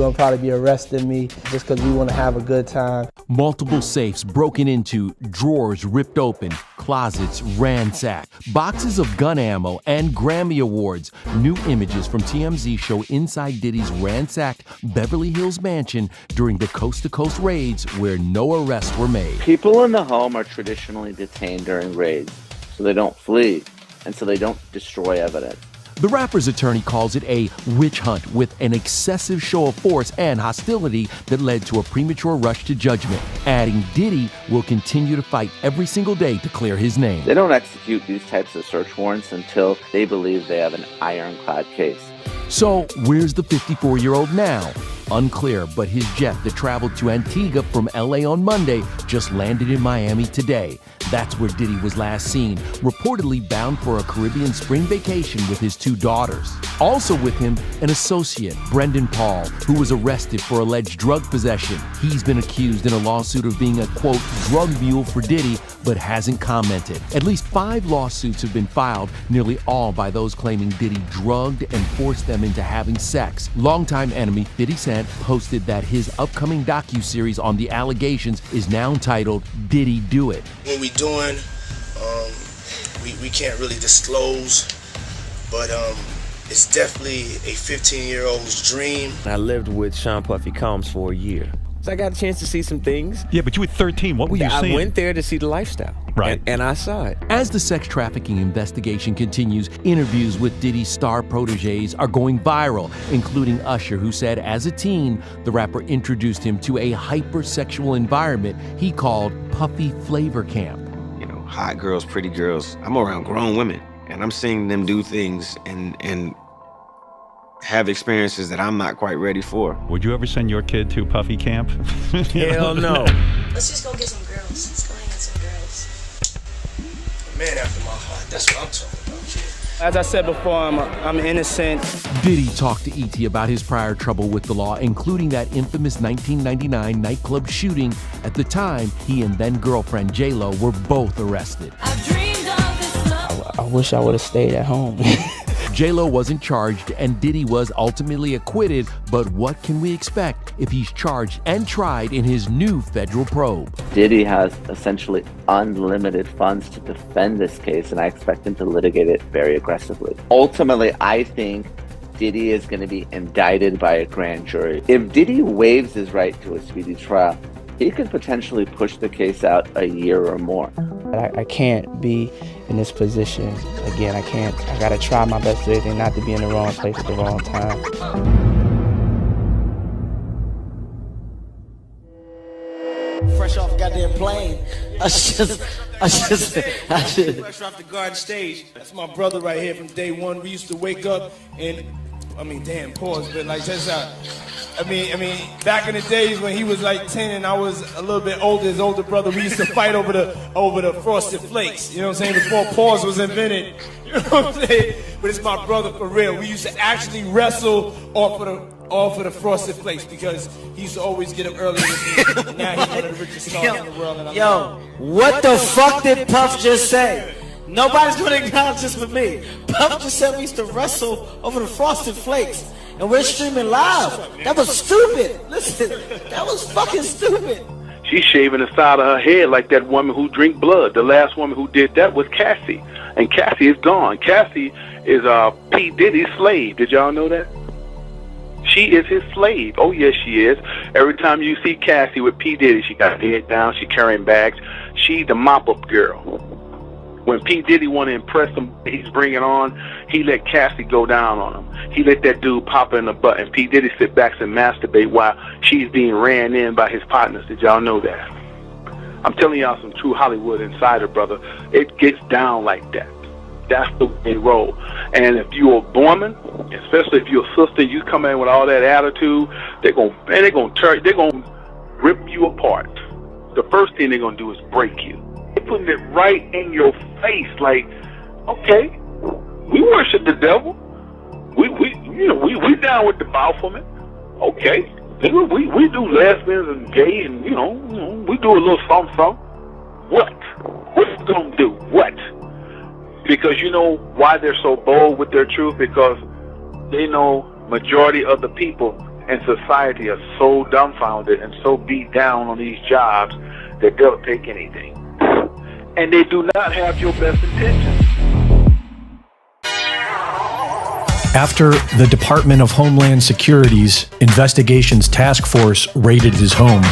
gonna probably be arresting me just because we want to have a good time. Multiple safes broken into, drawers ripped open, closets ransacked, boxes of gun ammo, and Grammy Awards. New images from TMZ show inside Diddy's ransacked Beverly Hills mansion during the coast-to-coast raids where no arrests were made. People in the home are traditionally detained during raids, so they don't flee, and so they don't destroy evidence. The rapper's attorney calls it a witch hunt with an excessive show of force and hostility that led to a premature rush to judgment, adding Diddy will continue to fight every single day to clear his name. They don't execute these types of search warrants until they believe they have an ironclad case. So, where's the 54-year-old now? Unclear, but his jet that traveled to Antigua from LA on Monday just landed in Miami today. That's where Diddy was last seen, reportedly bound for a Caribbean spring vacation with his 2 daughters. Also with him, an associate, Brendan Paul, who was arrested for alleged drug possession. He's been accused in a lawsuit of being a, quote, drug mule for Diddy, but hasn't commented. At least 5 lawsuits have been filed, nearly all by those claiming Diddy drugged and forced them into having sex. Longtime enemy 50 Cent posted that his upcoming docuseries on the allegations is now entitled Diddy Do It. What we doing, we can't really disclose, but it's definitely a 15-year-old's dream. I lived with Sean Puffy Combs for a year. So I got a chance to see some things. Yeah, but you were 13. What were you seeing? I went there to see the lifestyle. Right. And I saw it. As the sex trafficking investigation continues, interviews with Diddy's star proteges are going viral, including Usher, who said as a teen, the rapper introduced him to a hypersexual environment he called Puffy Flavor Camp. You know, hot girls, pretty girls. I'm around grown women, and I'm seeing them do things and have experiences that I'm not quite ready for. Would you ever send your kid to Puffy camp? Hell no. Let's just go get some girls. Let's go hang out some girls. A man after my heart, that's what I'm talking about, kid. As I said before, I'm innocent. Diddy talked to E.T. about his prior trouble with the law, including that infamous 1999 nightclub shooting. At the time, he and then-girlfriend J-Lo were both arrested. I wish I would have stayed at home. J-Lo wasn't charged and Diddy was ultimately acquitted, but what can we expect if he's charged and tried in his new federal probe? Diddy has essentially unlimited funds to defend this case, and I expect him to litigate it very aggressively. Ultimately, I think Diddy is going to be indicted by a grand jury. If Diddy waives his right to a speedy trial, he could potentially push the case out a year or more. I can't be in this position again. I gotta try my best to everything not to be in the wrong place at the wrong time. Fresh off goddamn plane. I should. Fresh off the garden stage. That's my brother right here from day one. We used to wake up and, damn, pause, but like that's how. Back in the days when he was like 10 and I was a little bit older, his older brother, we used to fight over the Frosted Flakes. You know what I'm saying? Before pause was invented. You know what I'm saying? But it's my brother for real. We used to actually wrestle off of the Frosted Flakes because he used to always get up early with me. Now he's one of the richest stars in the world. And what the fuck did Puff just say? Nobody's gonna acknowledge this with me. Puff just said we used to wrestle over the Frosted Flakes. And we're streaming live. That was stupid. Listen, that was fucking stupid. She's shaving the side of her head like that woman who drink blood. The last woman who did that was Cassie. And Cassie is gone. Cassie is P Diddy's slave. Did y'all know that? She is his slave. Oh, yes, she is. Every time you see Cassie with P Diddy, she got her head down. She carrying bags. She's the mop-up girl. When P Diddy want to impress him, he's bringing on, he let Cassie go down on him. He let that dude pop her in the butt, and P Diddy sit back and masturbate while she's being ran in by his partners. Did y'all know that? I'm telling y'all some true Hollywood insider, brother. It gets down like that. That's the way they roll. And if you're a woman, especially if you're a sister, you come in with all that attitude, they're gonna rip you apart. The first thing they're gonna do is break you. They're putting it right in your face, like, okay, we worship the devil. We down with the Baphomet. Okay, we do lesbians and gay, and we do a little something. What? What's it gonna do? What? Because you know why they're so bold with their truth? Because they know majority of the people in society are so dumbfounded and so beat down on these jobs that they'll take anything. And they do not have your best intentions. After the Department of Homeland Security's Investigations Task Force raided his home,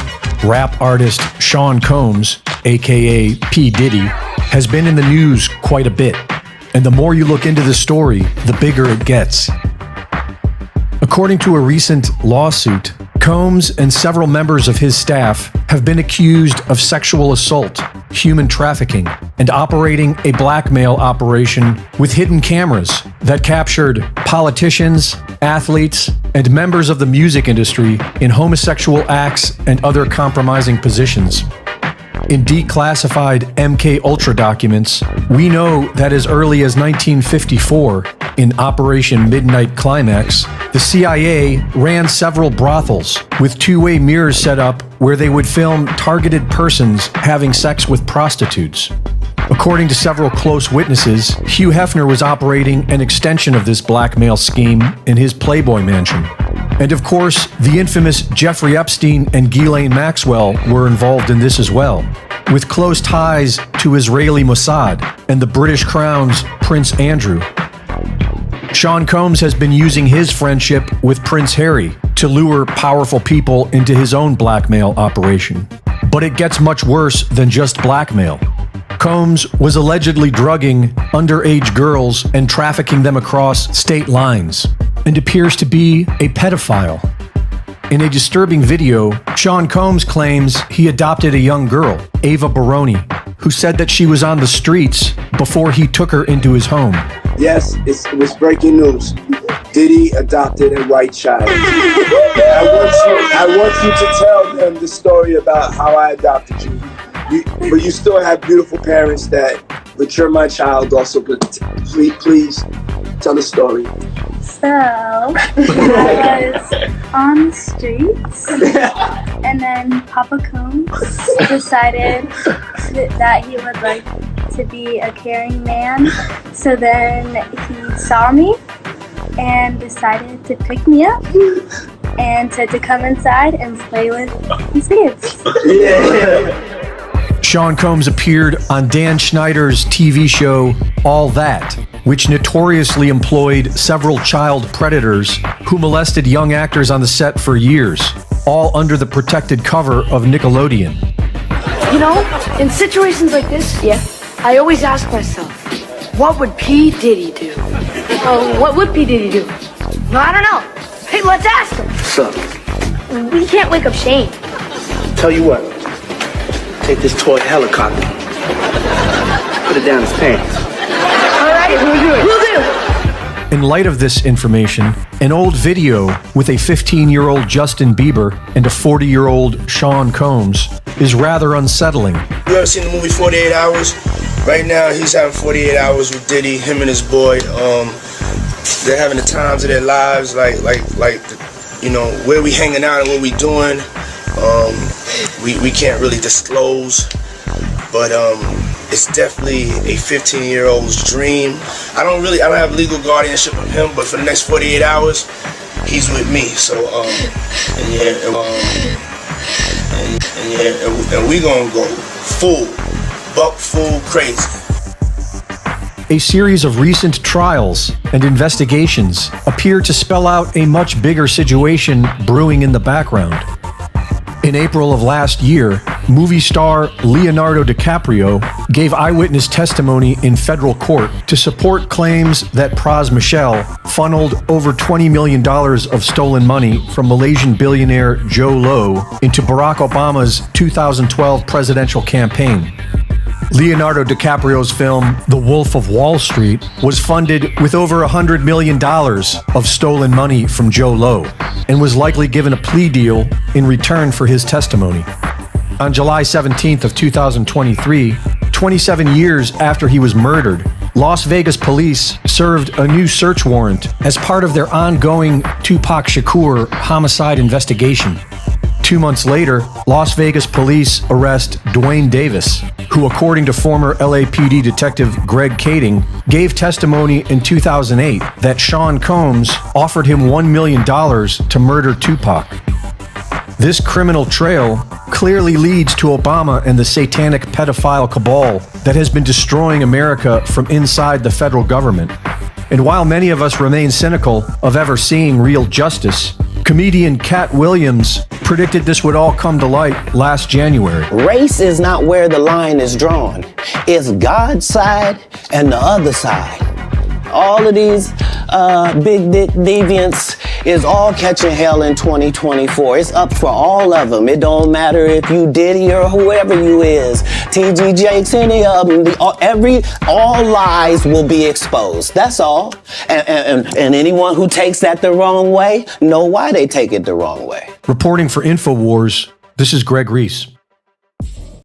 rap artist Sean Combs, aka P Diddy, has been in the news quite a bit. And the more you look into the story, the bigger it gets. According to a recent lawsuit, Combs and several members of his staff have been accused of sexual assault, human trafficking, and operating a blackmail operation with hidden cameras that captured politicians, athletes, and members of the music industry in homosexual acts and other compromising positions. In declassified MK Ultra documents, we know that as early as 1954, in Operation Midnight Climax, the CIA ran several brothels with two-way mirrors set up where they would film targeted persons having sex with prostitutes. According to several close witnesses, Hugh Hefner was operating an extension of this blackmail scheme in his Playboy mansion. And of course, the infamous Jeffrey Epstein and Ghislaine Maxwell were involved in this as well, with close ties to Israeli Mossad and the British Crown's Prince Andrew. Sean Combs has been using his friendship with Prince Harry to lure powerful people into his own blackmail operation. But it gets much worse than just blackmail. Combs was allegedly drugging underage girls and trafficking them across state lines, and appears to be a pedophile. In a disturbing video, Sean Combs claims he adopted a young girl, Ava Baroni, who said that she was on the streets before he took her into his home. Yes, it was breaking news. Diddy adopted a white child. I want you to tell them the story about how I adopted you. But you still have beautiful parents but you're my child also. But please tell the story. So, I was on the streets, and then Papa Combs decided that he would like to be a caring man. So then he saw me and decided to pick me up and to come inside and play with his kids. Yeah. Sean Combs appeared on Dan Schneider's TV show All That, which notoriously employed several child predators who molested young actors on the set for years, all under the protected cover of Nickelodeon. You know, in situations like this, I always ask myself, what would P Diddy do? What would P Diddy do? No, I don't know. Hey, let's ask him. What's up? We can't wake up Shane. Tell you what. Take this toy helicopter. Put it down his pants. All right, we'll do. In light of this information, an old video with a 15-year-old Justin Bieber and a 40-year-old Sean Combs is rather unsettling. You ever seen the movie 48 Hours? Right now, he's having 48 hours with Diddy, him and his boy. They're having the times of their lives, like you know, where we hanging out and what we doing. We can't really disclose, but it's definitely a 15-year-old's dream. I don't have legal guardianship of him, but for the next 48 hours, he's with me. So and we gonna go full crazy. A series of recent trials and investigations appear to spell out a much bigger situation brewing in the background. In April of last year, movie star Leonardo DiCaprio gave eyewitness testimony in federal court to support claims that Pras Michel funneled over $20 million of stolen money from Malaysian billionaire Joe Low into Barack Obama's 2012 presidential campaign. Leonardo DiCaprio's film The Wolf of Wall Street was funded with over $100 million of stolen money from Joe Low and was likely given a plea deal in return for his testimony. On July 17th of 2023, 27 years after he was murdered, Las Vegas police served a new search warrant as part of their ongoing Tupac Shakur homicide investigation. 2 months later, Las Vegas police arrest Dwayne Davis, who, according to former LAPD detective Greg Kading, gave testimony in 2008 that Sean Combs offered him $1 million to murder Tupac. This criminal trail clearly leads to Obama and the satanic pedophile cabal that has been destroying America from inside the federal government. And while many of us remain cynical of ever seeing real justice, comedian Cat Williams predicted this would all come to light last January. Race is not where the line is drawn. It's God's side and the other side. All of these big dick deviants is all catching hell in 2024. It's up for all of them. It don't matter if you Diddy or whoever you is. TG Jakes, any of them. All lies will be exposed. That's all. And anyone who takes that the wrong way, know why they take it the wrong way. Reporting for InfoWars, this is Greg Reese.